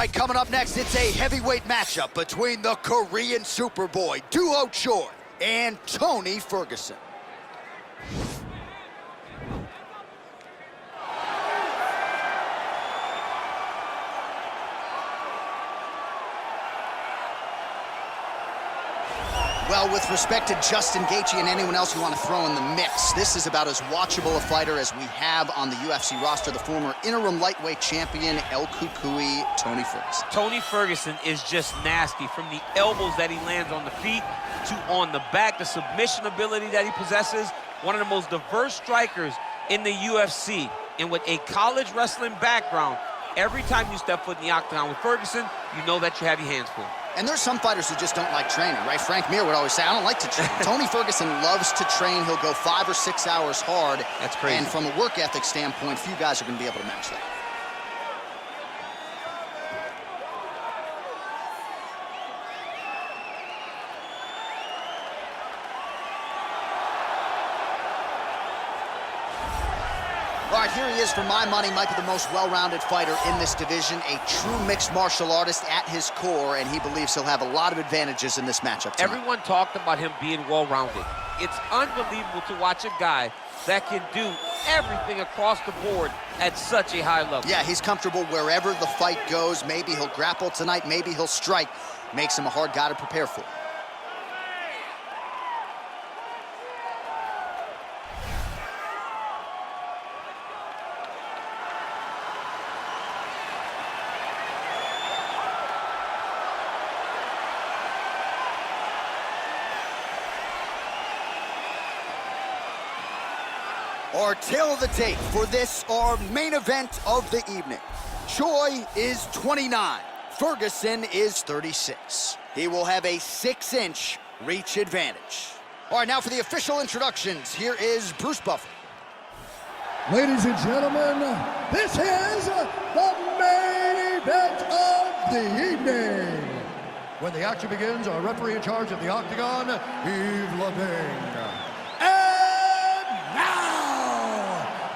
right, coming up next, it's a heavyweight matchup between the Korean Superboy, Doo-ho-Choi, and Tony Ferguson. Well, with respect to Justin Gaethje and anyone else you want to throw in the mix, this is about as watchable a fighter as we have on the UFC roster, the former interim lightweight champion, El Cucuy, Tony Ferguson. Tony Ferguson is just nasty. From the elbows that he lands on the feet to on the back, the submission ability that he possesses, one of the most diverse strikers in the UFC. And with a college wrestling background, every time you step foot in the octagon with Ferguson, you know that you have your hands full. And there's some fighters who just don't like training, right? Frank Mir would always say, I don't like to train. Tony Ferguson loves to train. He'll go 5 or 6 hours hard. That's crazy. And from a work ethic standpoint, few guys are going to be able to match that. All right, here he is, for my money, might be the most well-rounded fighter in this division, a true mixed martial artist at his core, and he believes he'll have a lot of advantages in this matchup tonight. Everyone talked about him being well-rounded. It's unbelievable to watch a guy that can do everything across the board at such a high level. Yeah, he's comfortable wherever the fight goes. Maybe he'll grapple tonight, maybe he'll strike. Makes him a hard guy to prepare for. Our tale of the tape for this, our main event of the evening. Choi is 29, Ferguson is 36. He will have a 6-inch reach advantage. All right, now for the official introductions, here is Bruce Buffer. Ladies and gentlemen, this is the main event of the evening. When the action begins, our referee in charge of the octagon, Yves Levine.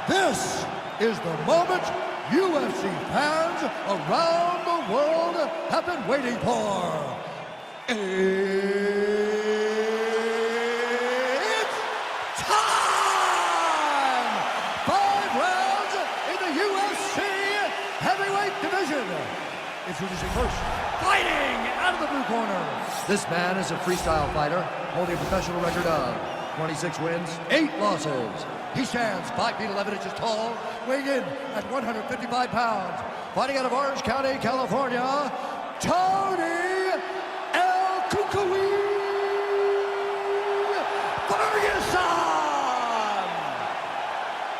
This is the moment UFC fans around the world have been waiting for. It's time! 5 rounds in the UFC heavyweight division. Introducing first, fighting out of the blue corner. This man is a freestyle fighter, holding a professional record of 26 wins, 8 losses. He stands 5 feet 11 inches tall, weighing in at 155 pounds. Fighting out of Orange County, California, Tony El Cucuy Ferguson!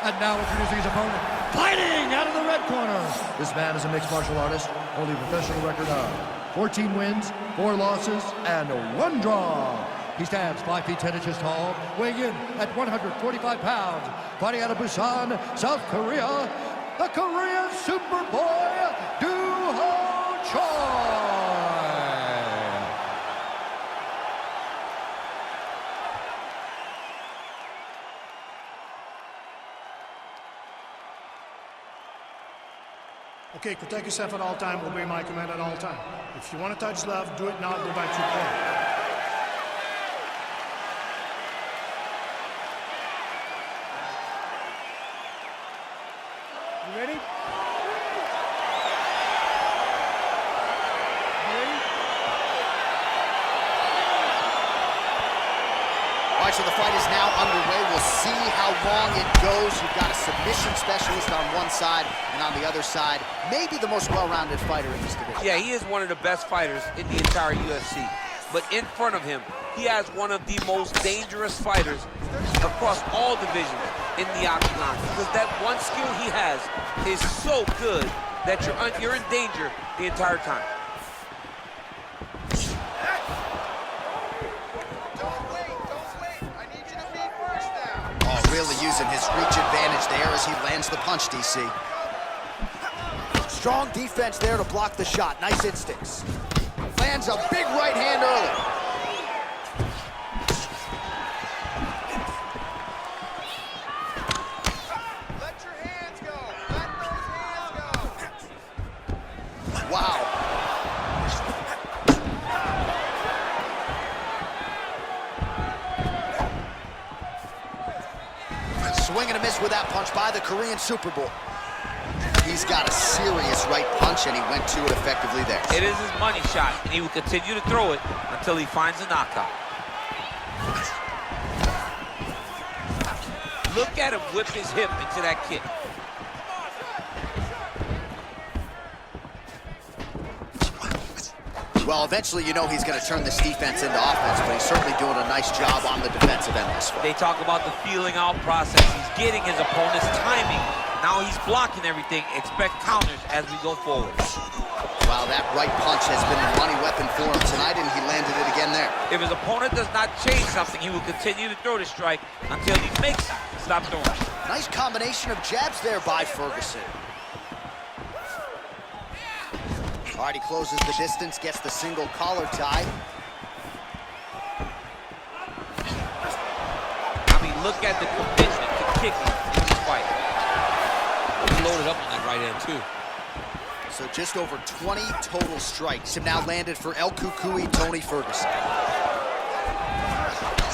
And now introducing his opponent, fighting out of the red corner. This man is a mixed martial artist, holding a professional record of 14 wins, 4 losses, and 1 draw. He stands 5 feet 10 inches tall, weighing in at 145 pounds. Fighting out of Busan, South Korea, the Korean Superboy, Doo-ho-Choi. Okay, protect yourself at all time, obey my command at all time. If you want to touch love, do it now, go back to your corner. You ready? You ready? All right, so the fight is now underway. We'll see how long it goes. You've got a submission specialist on one side, and on the other side, maybe the most well-rounded fighter in this division. Yeah, he is one of the best fighters in the entire UFC. But in front of him, he has one of the most dangerous fighters across all divisions in the octagon, because that one skill he has is so good that you're in danger the entire time. Oh, really using his reach advantage there as he lands the punch, DC. Strong defense there to block the shot. Nice instincts. Lands a big right hand early. Wow. Swing and a miss with that punch by the Korean Superboy. He's got a serious right punch, and he went to it effectively there. It is his money shot, and he will continue to throw it until he finds a knockout. Look at him whip his hip into that kick. Well, eventually you know he's going to turn this defense into offense, but he's certainly doing a nice job on the defensive end this fight. They talk about the feeling out process. He's getting his opponent's timing. Now he's blocking everything. Expect counters as we go forward. Wow, that right punch has been a money weapon for him tonight, and he landed it again there. If his opponent does not change something, he will continue to throw the strike until he makes it. Stop throwing. Nice combination of jabs there by Ferguson. All right, he closes the distance, gets the single collar tie. I mean, look at the commitment to kicking in this fight. He loaded up on that right hand, too. So just over 20 total strikes have now landed for El Cucuy, Tony Ferguson.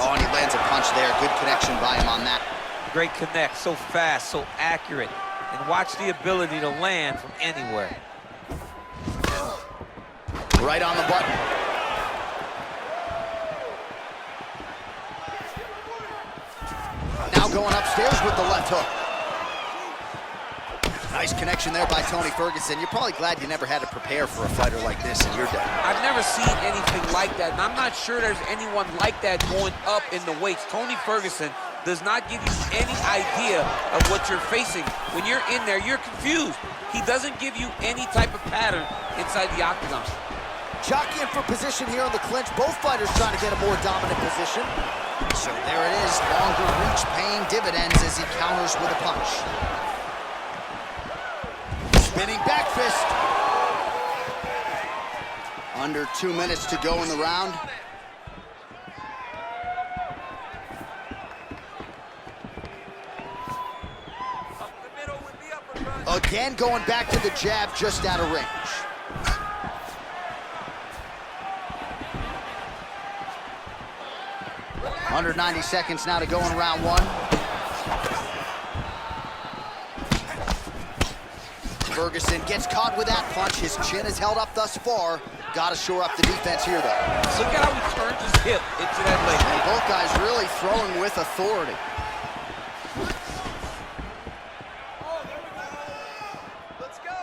Oh, and he lands a punch there. Good connection by him on that. Great connect, so fast, so accurate. And watch the ability to land from anywhere. Right on the button. Now going upstairs with the left hook. Nice connection there by Tony Ferguson. You're probably glad you never had to prepare for a fighter like this in your day. I've never seen anything like that, and I'm not sure there's anyone like that going up in the weights. Tony Ferguson does not give you any idea of what you're facing. When you're in there, you're confused. He doesn't give you any type of pattern inside the octagon. Jockeying for position here in the clinch. Both fighters trying to get a more dominant position. So there it is. Longer reach paying dividends as he counters with a punch. Spinning back fist. Under 2 minutes to go in the round. Again, going back to the jab, just out of range. Under 90 seconds now to go in round one. Ferguson gets caught with that punch. His chin is held up thus far. Got to shore up the defense here, though. Look at how he turns his hip into that leg. And both guys really throwing with authority. Let's go.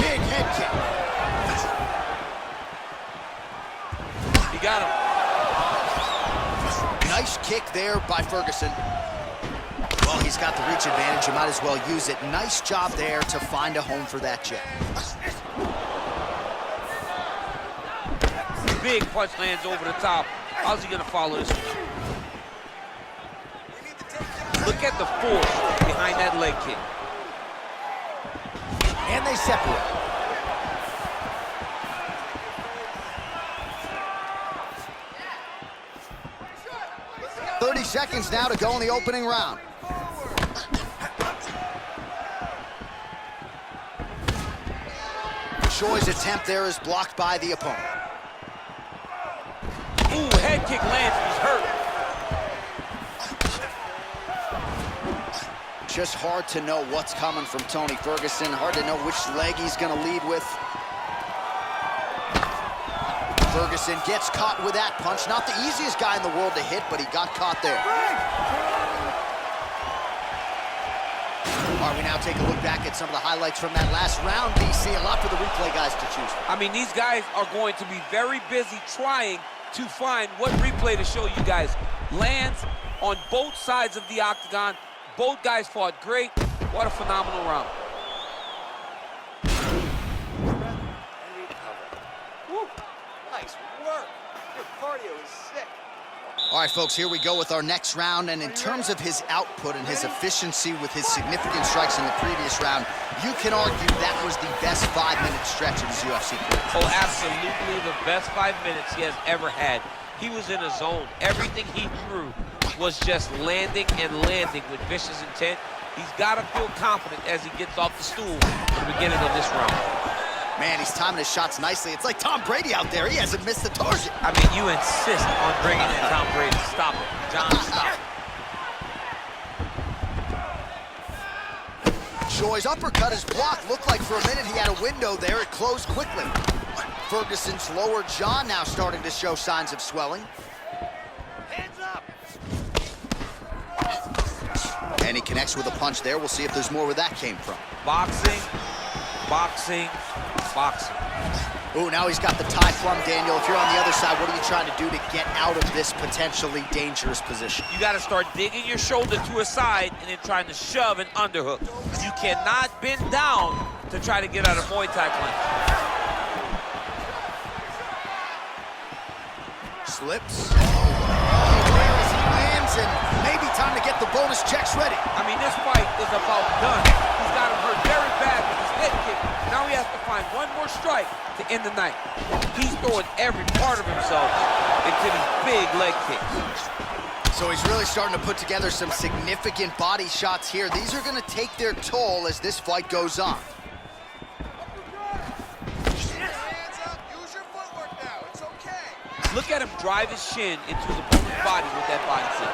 Big head kick. He got him. Nice kick there by Ferguson. Well, he's got the reach advantage. You might as well use it. Nice job there to find a home for that jab. Big punch lands over the top. How's he going to follow this one? Look at the force behind that leg kick. And they separate. .30 seconds now to go in the opening round. Choi's attempt there is blocked by the opponent. Ooh, head kick lands, he's hurt. Just hard to know what's coming from Tony Ferguson. Hard to know which leg he's gonna lead with. Ferguson gets caught with that punch. Not the easiest guy in the world to hit, but he got caught there. All right, we now take a look back at some of the highlights from that last round, DC. A lot for the replay guys to choose from. I mean, these guys are going to be very busy trying to find what replay to show you guys. Lands on both sides of the octagon. Both guys fought great. What a phenomenal round. Woo. Nice work. Your cardio is sick. All right, folks, here we go with our next round. And in terms of his output and his efficiency with his significant strikes in the previous round, you can argue that was the best 5-minute stretch of his UFC career. Oh, absolutely the best 5 minutes he has ever had. He was in a zone. Everything he threw was just landing and landing with vicious intent. He's got to feel confident as he gets off the stool at the beginning of this round. Man, he's timing his shots nicely. It's like Tom Brady out there. He hasn't missed the target. I mean, you insist on bringing in Tom Brady. Stop it. John, stop it. Choi's uppercut is blocked. Looked like for a minute he had a window there. It closed quickly. Ferguson's lower jaw now starting to show signs of swelling. Hands up! And he connects with a punch there. We'll see if there's more where that came from. Boxing, boxing, boxing. Ooh, now he's got the tie plum, Daniel. If you're on the other side, what are you trying to do to get out of this potentially dangerous position? You got to start digging your shoulder to a side and then trying to shove an underhook. You cannot bend down to try to get out of Muay Thai punch. Slips. As he lands, and maybe time to get the bonus checks ready. I mean, this fight is about done. He's got him hurt very bad with his head kick. Now he has to find one more strike to end the night. He's throwing every part of himself into these big leg kicks. So he's really starting to put together some significant body shots here. These are going to take their toll as this fight goes on. Look at him drive his shin into his opponent's body with that body kick.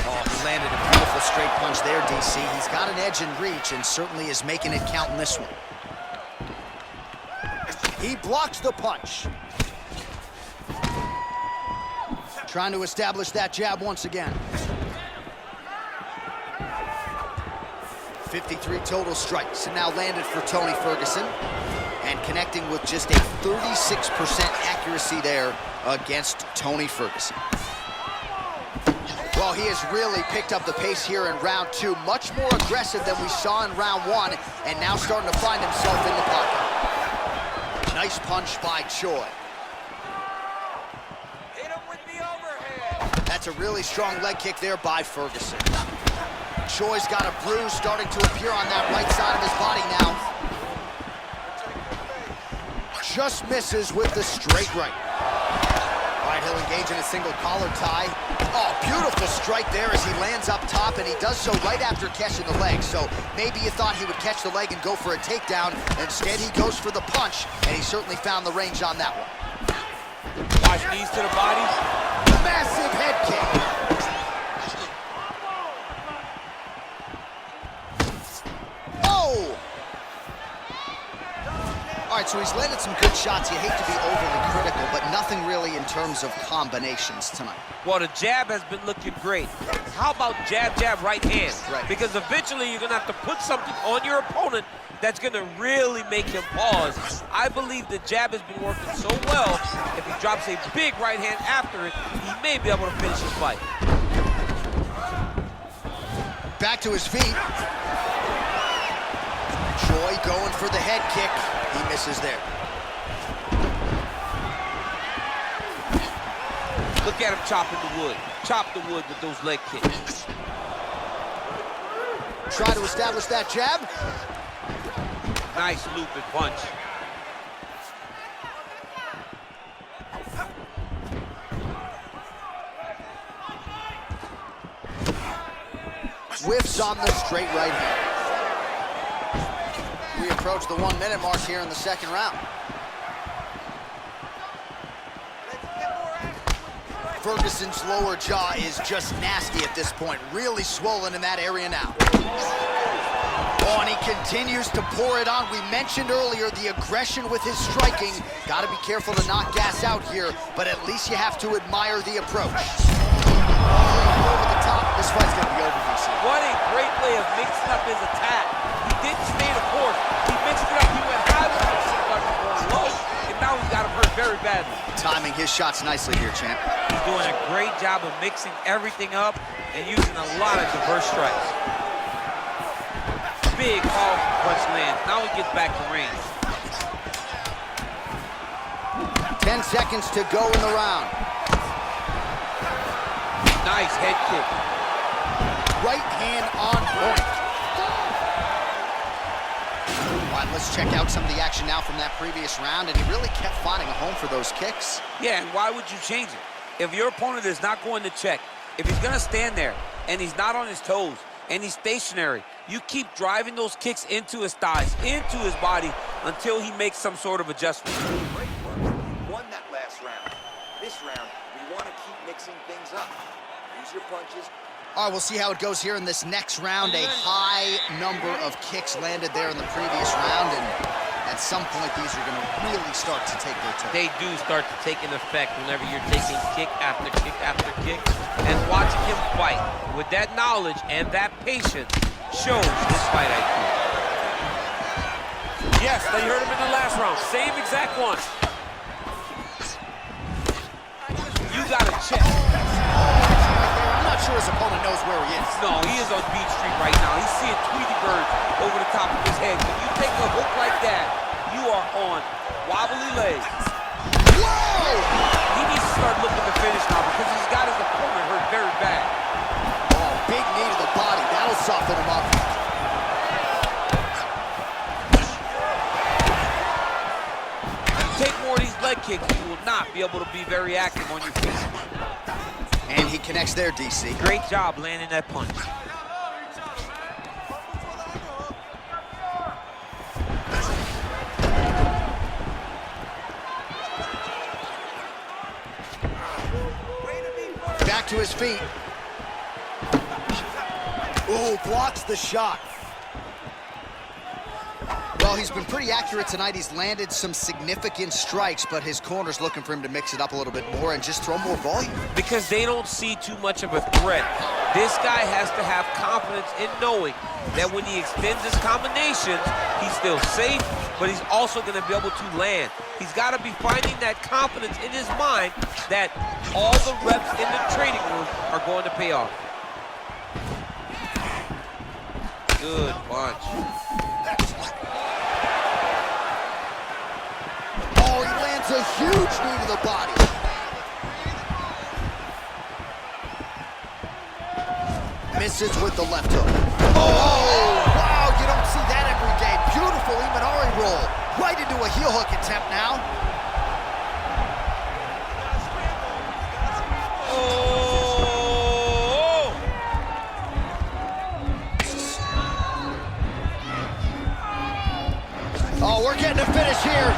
Oh, he landed a beautiful straight punch there, DC. He's got an edge in reach and certainly is making it count in this one. He blocks the punch. Trying to establish that jab once again. 53 total strikes, and now landed for Tony Ferguson. And connecting with just a 36% accuracy there against Tony Ferguson. Well, he has really picked up the pace here in round 2. Much more aggressive than we saw in round 1, and now starting to find himself in the pocket. Nice punch by Choi. Hit him with the overhead! That's a really strong leg kick there by Ferguson. Choi's got a bruise starting to appear on that right side of his body now. Just misses with the straight right. All right, he'll engage in a single collar tie. Oh, beautiful strike there as he lands up top, and he does so right after catching the leg. So maybe you thought he would catch the leg and go for a takedown. Instead, he goes for the punch, and he certainly found the range on that one. Watch knees to the body. Massive head kick. All right, so he's landed some good shots. You hate to be overly critical, but nothing really in terms of combinations tonight. Well, the jab has been looking great. How about jab, jab, right hand? Right. Because eventually you're going to have to put something on your opponent that's going to really make him pause. I believe the jab has been working so well, if he drops a big right hand after it, he may be able to finish his fight. Back to his feet. Choi going for the head kick. He misses there. Look at him chopping the wood. Chop the wood with those leg kicks. Try to establish that jab. Nice looping punch. Whiffs on the straight right hand. We approach the 1 minute mark here in the second round. Ferguson's lower jaw is just nasty at this point. Really swollen in that area now. Oh, and he continues to pour it on. We mentioned earlier the aggression with his striking. Got to be careful to not gas out here, but at least you have to admire the approach. Over the top. This fight's going to be over, DC. What a great way of mixing up his attack. He didn't stay the course. He mixed it up. He went high with him, going low, and now he's got him hurt very badly. Timing his shots nicely here, champ. He's doing a great job of mixing everything up and using a lot of diverse strikes. Big powerful punch lands. Now he gets back to range. 10 seconds to go in the round. Nice head kick. Right hand on point. All right, let's check out some of the action now from that previous round, and he really kept finding a home for those kicks. Yeah, and why would you change it? If your opponent is not going to check, if he's going to stand there and he's not on his toes and he's stationary, you keep driving those kicks into his thighs, into his body, until he makes some sort of adjustment. Great work. You won that last round. This round, we want to keep mixing things up. Use your punches, All right, we'll see how it goes here in this next round. A high number of kicks landed there in the previous round, and at some point, these are going to really start to take their toll. They do start to take an effect whenever you're taking kick after kick after kick. And watching him fight with that knowledge and that patience shows his fight IQ. Yes, they heard him in the last round. Same exact one. You got to check. I'm not sure his opponent knows where he is. No, he is on Beach Street right now. He's seeing Tweety birds over the top of his head. When you take a hook like that, you are on wobbly legs. Whoa! He needs to start looking to finish now because he's got his opponent hurt very bad. Oh, big knee to the body. That'll soften him up. Take more of these leg kicks, you will not be able to be very active on your feet. And he connects there, DC. Great job landing that punch. Back to his feet. Ooh, blocks the shot. Well, he's been pretty accurate tonight. He's landed some significant strikes, but his corner's looking for him to mix it up a little bit more and just throw more volume. Because they don't see too much of a threat. This guy has to have confidence in knowing that when he extends his combinations, he's still safe, but he's also going to be able to land. He's got to be finding that confidence in his mind that all the reps in the training room are going to pay off. Good punch. Oh, he lands a huge knee to the body. Misses with the left hook. Oh, wow, you don't see that every day. Beautiful Imanari roll. Right into a heel hook attempt now. Oh, we're getting a finish here.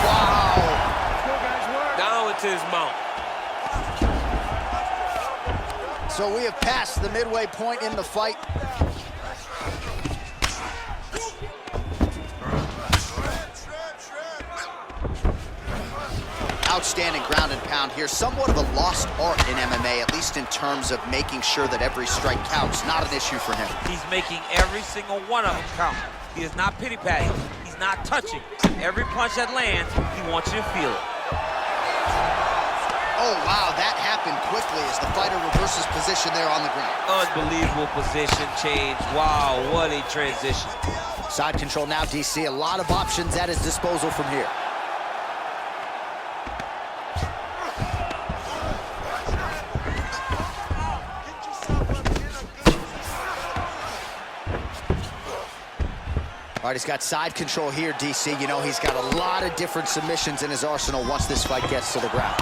Wow. Now into his mount. So we have passed the midway point in the fight. Outstanding ground and pound here. Somewhat of a lost art in MMA, at least in terms of making sure that every strike counts. Not an issue for him. He's making every single one of them count. He is not pity-patting. He's not touching. Every punch that lands, he wants you to feel it. Oh, wow, that happened quickly as the fighter reverses position there on the ground. Unbelievable position change. Wow, what a transition. Side control now, DC. A lot of options at his disposal from here. All right, he's got side control here, DC. You know, he's got a lot of different submissions in his arsenal once this fight gets to the ground.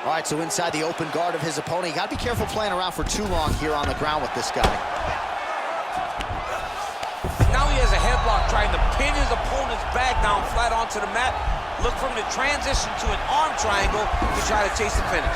All right, so inside the open guard of his opponent. You got to be careful playing around for too long here on the ground with this guy. Now he has a headlock trying to pin his opponent's back down flat onto the mat. Look for him to transition to an arm triangle to try to chase the finish.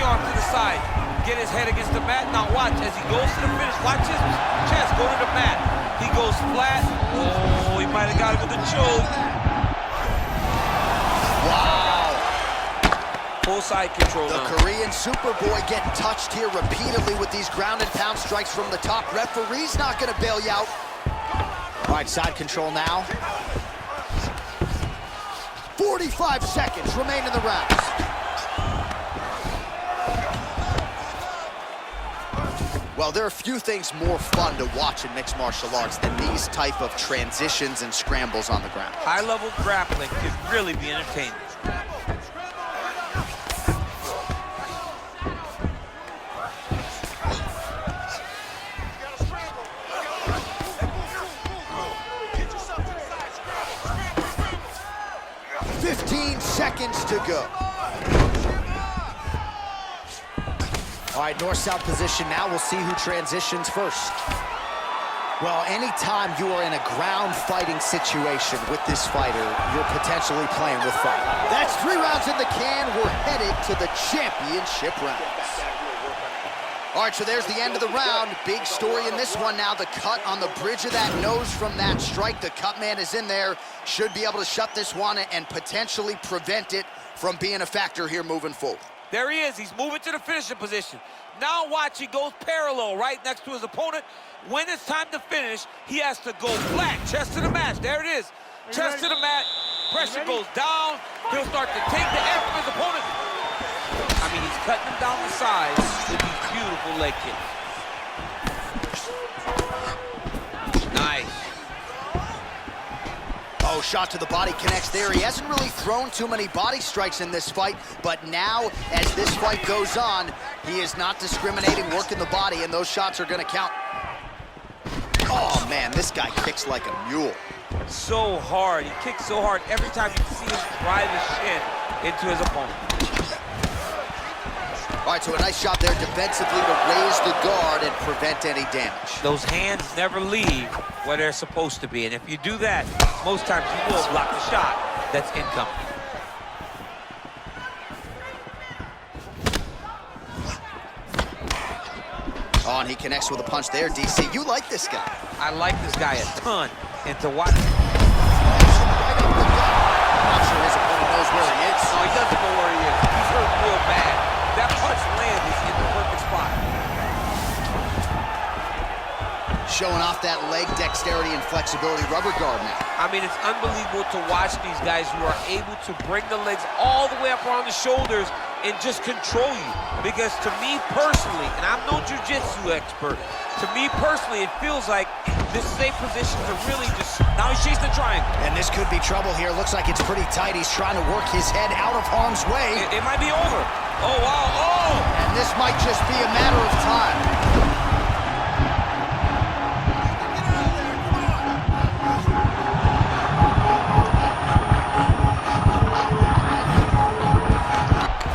Arm to the side, get his head against the mat. Now watch as he goes to the finish. Watch his chest go to the mat. He goes flat. Oh, he might have got it with a choke. Wow. Full side control The now. Korean Superboy getting touched here repeatedly with these ground and pound strikes from the top. Referee's not going to bail you out. All right, side control now. 45 seconds remain in the rounds. Well, there are few things more fun to watch in mixed martial arts than these type of transitions and scrambles on the ground. High-level grappling can really be entertaining. Seconds to go. All right, north-south position now. We'll see who transitions first. Well, anytime you are in a ground fighting situation with this fighter, you're potentially playing with fire. That's 3 rounds in the can. We're headed to the championship rounds. All right, so there's the end of the round. Big story in this one now. The cut on the bridge of that nose from that strike. The cut man is in there. Should be able to shut this one and potentially prevent it from being a factor here moving forward. There he is. He's moving to the finishing position. Now watch, he goes parallel right next to his opponent. When it's time to finish, he has to go flat, chest to the mat. There it is. Chest to the mat. Pressure goes down. He'll start to take the air from his opponent. I mean, he's cutting him down the sides with these beautiful leg kicks. Nice. Oh, shot to the body connects there. He hasn't really thrown too many body strikes in this fight, but now, as this fight goes on, he is not discriminating, working the body, and those shots are gonna count. Oh, man, this guy kicks like a mule. So hard. He kicks so hard every time you see him drive his shin into his opponent. All right, so a nice shot there defensively to raise the guard and prevent any damage. Those hands never leave where they're supposed to be, and if you do that, most times you will block the shot that's incoming. Oh, and he connects with a punch there, DC. You like this guy. I like this guy a ton, and to watch... Right up the gut. Not sure his opponent knows where he is. No, he doesn't know where he is. He's hurt real bad. That punch landed in the perfect spot. Showing off that leg dexterity and flexibility. Rubber guard now. I mean, it's unbelievable to watch these guys who are able to bring the legs all the way up around the shoulders and just control you. Because to me personally, and I'm no jiu-jitsu expert, to me personally, it feels like this safe position to really just... Now he's chasing the triangle. And this could be trouble here. Looks like it's pretty tight. He's trying to work his head out of harm's way. It might be over. Oh, wow. Oh! And this might just be a matter of time.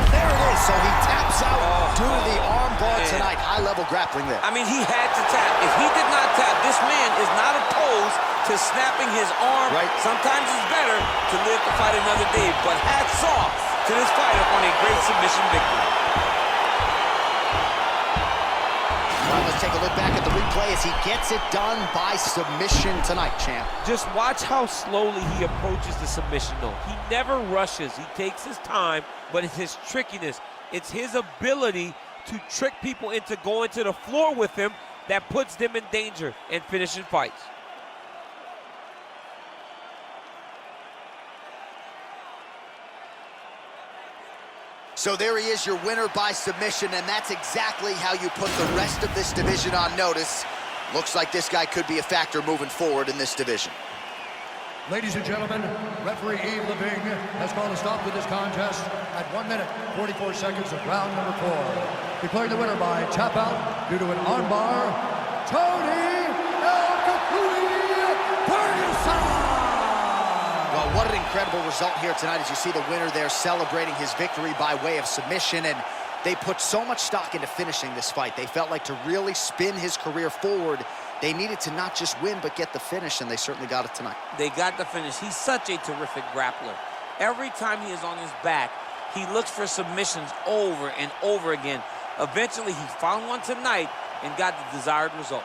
There it is. So he taps out due to the arm bar tonight. High-level grappling there. I mean, he had to tap. If he did not tap, this man is not opposed to snapping his arm. Right. Sometimes it's better to live to fight another day, but hats off to this fighter on a great submission victory. All right, let's take a look back at the replay as he gets it done by submission tonight, champ. Just watch how slowly he approaches the submission, though. He never rushes. He takes his time, but it's his trickiness. It's his ability to trick people into going to the floor with him that puts them in danger and finishing fights. So there he is, your winner by submission, and that's exactly how you put the rest of this division on notice. Looks like this guy could be a factor moving forward in this division. Ladies and gentlemen, referee Yves Leving has called a stop to this contest at 1 minute, 44 seconds of round number 4. Declaring the winner by tap out due to an armbar, Tony Ferguson! Well, what an incredible result here tonight as you see the winner there celebrating his victory by way of submission, and they put so much stock into finishing this fight. They felt like to really spin his career forward, they needed to not just win, but get the finish, and they certainly got it tonight. They got the finish. He's such a terrific grappler. Every time he is on his back, he looks for submissions over and over again. Eventually, he found one tonight and got the desired result.